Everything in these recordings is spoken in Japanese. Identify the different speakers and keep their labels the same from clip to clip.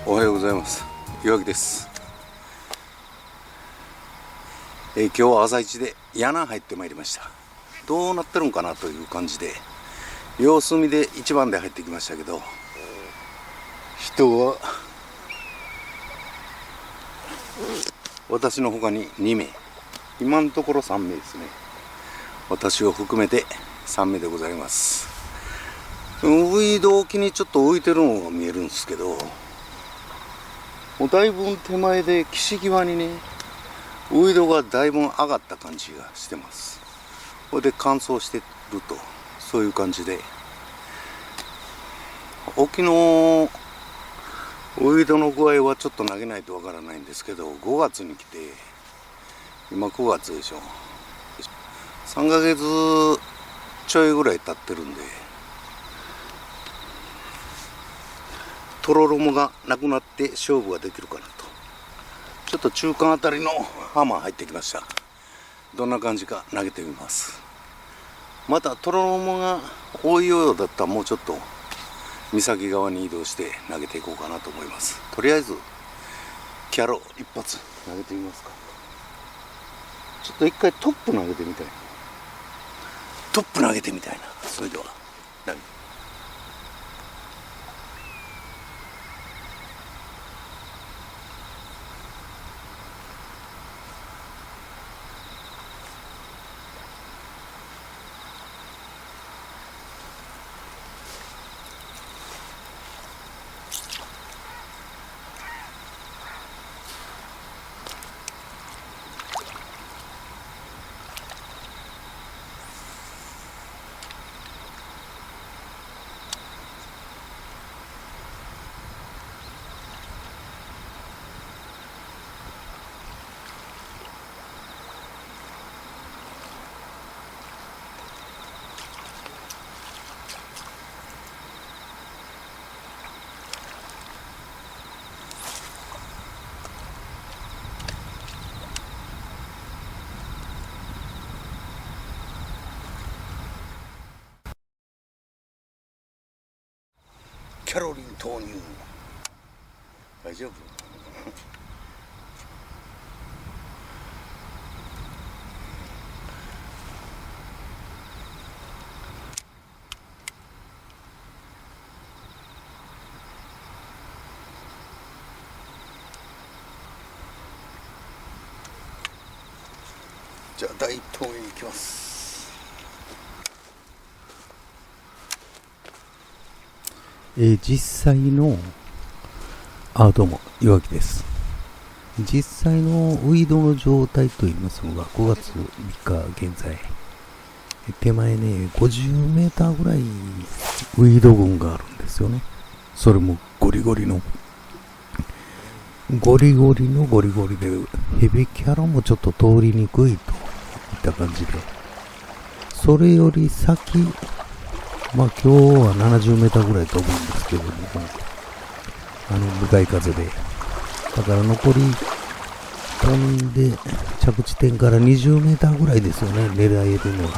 Speaker 1: おはようございます。岩木です。今日は朝一で柳入ってまいりました。どうなってるんかなという感じで様子見で一番で入ってきましたけど、人は私の他に2名、今のところ3名ですね。私を含めて3名でございます。ウイド沖にちょっと浮いてるのが見えるんですけど、もうだいぶ手前で岸際にね、ウイドがだいぶ上がった感じがしてます。これで乾燥してると、そういう感じで、沖のウイドの具合はちょっと投げないとわからないんですけど、5月に来て今9月でしょ、3ヶ月ちょいぐらい経ってるんで、とろろもがなくなって勝負ができるかなと。ちょっと中間あたりのハマー入ってきました。どんな感じか投げてみます。またとろろもが多いようだったらもうちょっと岬側に移動して投げていこうかなと思います。とりあえずキャロ一発投げてみますか。ちょっと一回トップ投げてみたいな。トップ投げてみたいな。それでは投げキャロリン投入。大丈夫？じゃあ第1投目に行きます。
Speaker 2: 実際のどうも岩木です。実際のウイドの状態といいますのが5月3日現在、手前ね50メーターぐらいウイド群があるんですよね。それもゴリゴリのゴリゴリで、ヘビキャラもちょっと通りにくいといった感じで、それより先、今日は70メーターぐらい飛ぶんですけども、向かい風で、だから残り飛んで着地点から20メーターぐらいですよね、狙えるのは。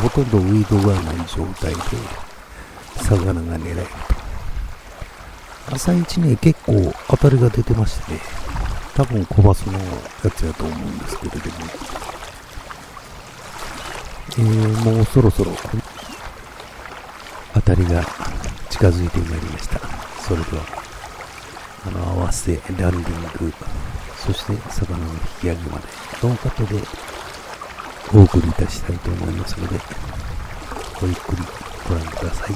Speaker 2: ほとんどウイドがない状態で魚が狙えると。朝一ね、結構当たりが出てましてね、多分小バスのやつやと思うんですけれども、もうそろそろ当たりが近づいてまいりました。それでは合わせランディング、そして魚の引き上げまでノーカットでお送りいたしたいと思いますので、ごゆっくりご覧ください。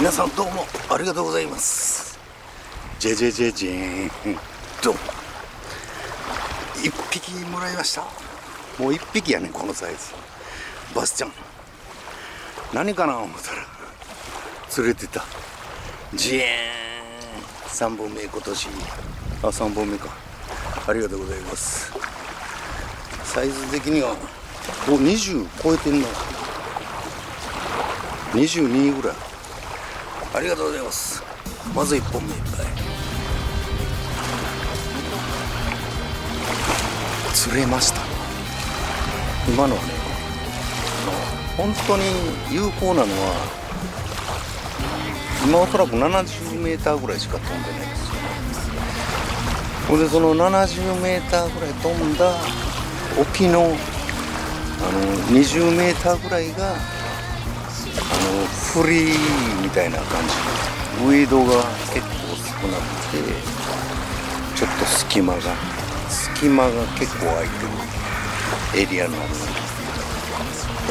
Speaker 1: 皆さんどうもありがとうございます。ジェジェジェジェーンドン。1匹もらいました。もう1匹やねこのサイズ。バスちゃん何かな思ったら釣れてた。ジェーン3本目今年。あ、3本目か。ありがとうございます。サイズ的には20超えてんの。22ぐらい。ありがとうございます。まず1本目いっぱい釣れました。今のはね、本当に有効なのは今おそらく70メーターぐらいしか飛んでないですよ。これでその70メーターぐらい飛んだ沖の20メーターぐらいがフリーみたいな感じ。ウェイドが結構少なくて、ちょっと隙間が結構空いてるエリアになる。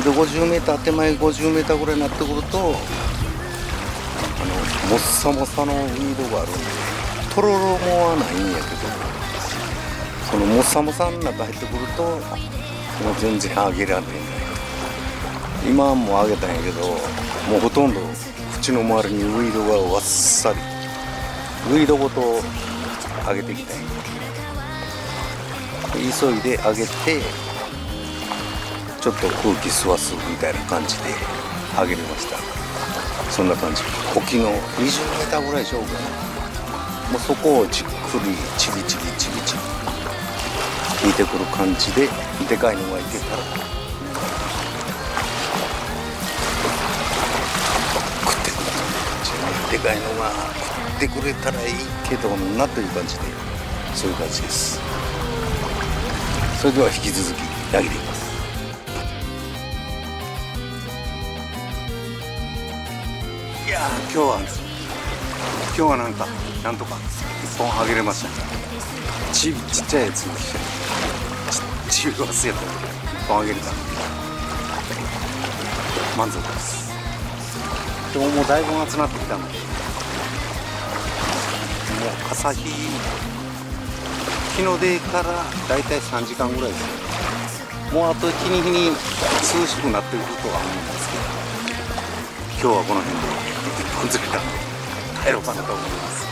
Speaker 1: で50メーター手前50メーターぐらいになってくるともっさもさのウィードがあるんで、とろろもはないんやけど、そのもっさもさの中入ってくるともう全然上げられない。今はもう上げたんやけど、もうほとんど口の周りにウィードがわっさり、ウィードごと上げてきたんや。急いで上げてちょっと空気吸わすみたいな感じで上げれました。そんな感じ。沖の20メーターぐらいでしょうかね。もうそこをじっくりチビチビチビチビ引いてくる感じで、でかいのがいてたら食ってくると。でかいのが食ってくれたらいいけどなという感じで、そういう感じです。それでは引き続き投げていきます。いやー、今日はなんとか1本あげれました。ちっちゃいやつにしてちびわすやったら1本あげれた。満足です。今日もだいぶ暑くなってきたので、もう朝日日の出からだいたい3時間ぐらいですね。もうあと日に日に涼しくなってくるとは思うんですけど、今日はこの辺で1本釣れたので帰ろうかなと思います。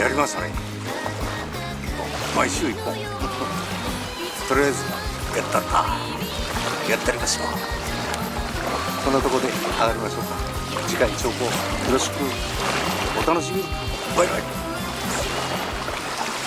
Speaker 1: やりましたね。毎週1本とりあえずやったやってやりましょう。そんなところで上がりましょうか。次回聴講よろしくお楽しみに。バイバイ。